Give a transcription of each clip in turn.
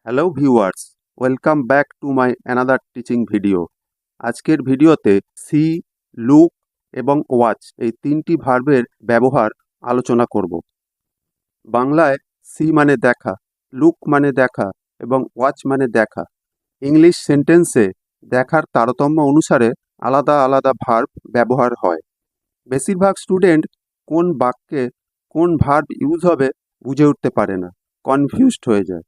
Hello viewers, welcome back to my another teaching video. আজকের ভিডিওতে C, look এবং watch এই তিনটি ভার্বের ব্যবহার আলোচনা করব। বাংলায় সি মানে দেখা, লুক মানে দেখা এবং ওয়াচ মানে দেখা। ইংলিশ সেন্টেন্সে দেখার তারতম্য অনুসারে আলাদা আলাদা ভার্ব ব্যবহার হয়। বেশিরভাগ স্টুডেন্ট কোন বাক্যে কোন ভার্ব ইউজ হবে বুঝে উঠতে পারে না, কনফিউজড হয়ে যায়।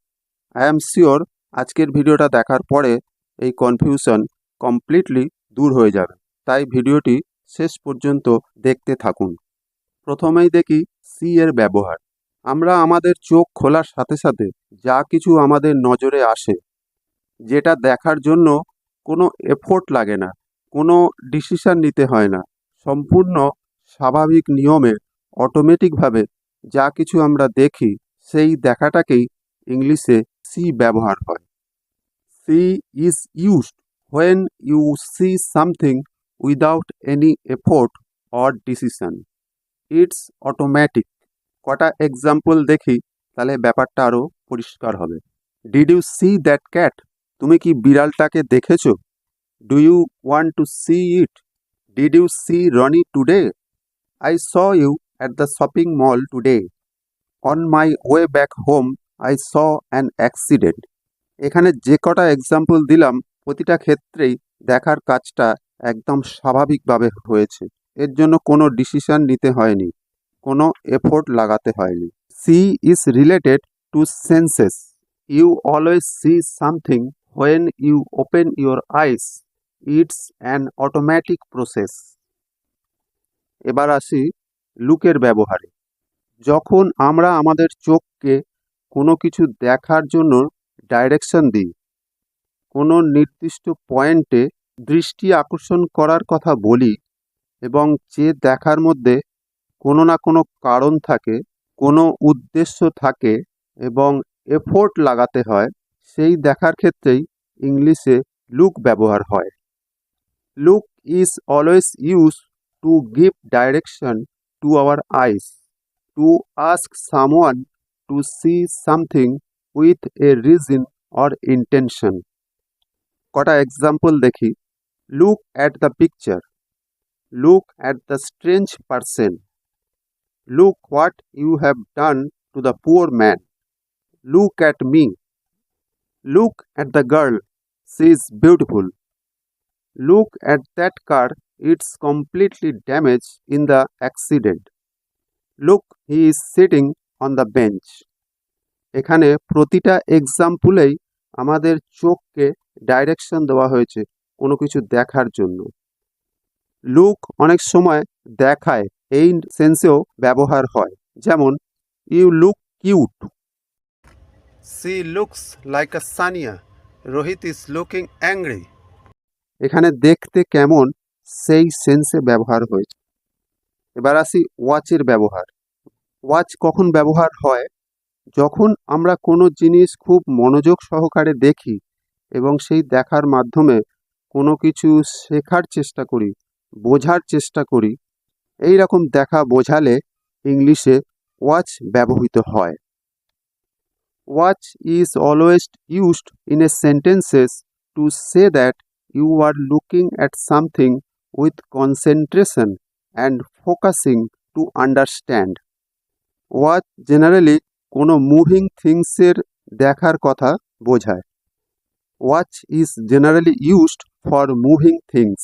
আই অ্যাম শিওর আজকের ভিডিওটা দেখার পরে এই কনফিউশন কমপ্লিটলি দূর হয়ে যাবে, তাই ভিডিওটি শেষ পর্যন্ত দেখতে থাকুন। প্রথমেই দেখি সি এর ব্যবহার। আমরা আমাদের চোখ খোলার সাথে সাথে যা কিছু আমাদের নজরে আসে, যেটা দেখার জন্য কোনো এফোর্ট লাগে না, কোনো ডিসিশন নিতে হয় না, সম্পূর্ণ স্বাভাবিক নিয়মে অটোমেটিকভাবে যা কিছু আমরা দেখি সেই দেখাটাকেই ইংলিশে সি ব্যবহার হয়। See is used when you see something without any effort or decision. It's automatic. কটা এক্সাম্পল দেখি, তাহলে ব্যাপারটা আরও পরিষ্কার হবে। Did you see that cat? তুমি কি বিড়ালটাকে দেখেছো? Do you want to see it? Did you see Rony today? I saw you at the shopping mall today. On my way back home I saw an accident. এখানে যে কটা example দিলাম, প্রতিটা ক্ষেত্রেই দেখার কাজটা একদম স্বাভাবিকভাবে হয়েছে। এর জন্য কোনো ডিসিশন নিতে হয়নি, কোনো এফোর্ট লাগাতে হয়নি। See is related to senses. You always see something when you open your eyes. It's an automatic process. এবার আসি লুকের ব্যবহারে। যখন আমরা আমাদের চোখকে কোনো কিছু দেখার জন্য ডাইরেকশন দিই, কোনো নির্দিষ্ট পয়েন্টে দৃষ্টি আকর্ষণ করার কথা বলি এবং যে দেখার মধ্যে কোনো না কোনো কারণ থাকে, কোনো উদ্দেশ্য থাকে এবং এফোর্ট লাগাতে হয়, সেই দেখার ক্ষেত্রেই ইংলিশে লুক ব্যবহার হয়। Look is always use to give direction to our eyes, to ask someone to see something with a reason or intention. কটা এক্সাম্পল দেখি। Look at the picture. Look at the strange person. Look what you have done to the poor man. Look at me. Look at the girl, she is beautiful. Look at that car, it's completely damage in the accident. Look, he is sitting on the bench. এখানে প্রতিটা এক্সাম্পলেই আমাদের চোখকে direction দেওয়া হয়েছে কোনো কিছু দেখার জন্য। লুক অনেক সময় দেখায়, এই সেন্সেও ব্যবহার হয়। যেমন, you look cute. She looks like a Sania. Rohit is looking angry. এখানে দেখতে কেমন, সেই সেন্সে ব্যবহার হয়েছে। এবার আসি ওয়াচের ব্যবহার। ওয়াচ কখন ব্যবহার হয়? যখন আমরা কোনো জিনিস খুব মনোযোগ সহকারে দেখি এবং সেই দেখার মাধ্যমে কোনো কিছু শেখার চেষ্টা করি, বোঝার চেষ্টা করি, এই রকম দেখা বোঝালে ইংলিশে ওয়াচ ব্যবহৃত হয়। Watch is always used in a sentences to say that you are looking at something with concentration and focusing to understand. Watch generally কোনো মুভিং থিংসের দেখার কথা বোঝায়। Watch is generally used for moving things,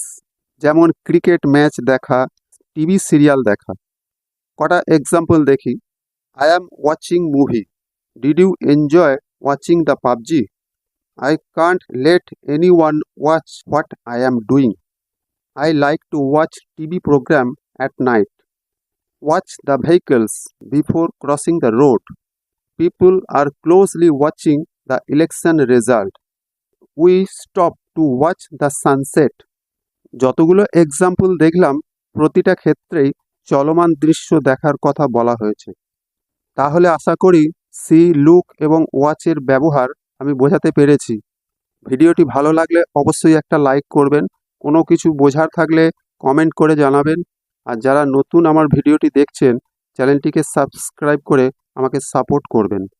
যেমন cricket match দেখা, TV serial দেখা। কটা example দেখি। I am watching movie. Did you enjoy watching the PUBG? I can't let any one watch what I am doing. I like to watch TV program at night. Watch the vehicles before crossing the road. People are closely watching the election result. We stop to watch the sunset. যতগুলো example দেখলাম, প্রতিটা ক্ষেত্রেই চলমান দৃশ্য দেখার কথা বলা হয়েছে। তাহলে আশা করি সি, লুক এবং ওয়াচের ব্যবহার আমি বোঝাতে পেরেছি। ভিডিওটি ভালো লাগলে অবশ্যই একটা লাইক করবেন। কোনো কিছু বোঝার থাকলে কমেন্ট করে জানাবেন। আর যারা নতুন আমার ভিডিওটি দেখছেন, চ্যানেলটিকে সাবস্ক্রাইব করে আমাকে সাপোর্ট করবেন।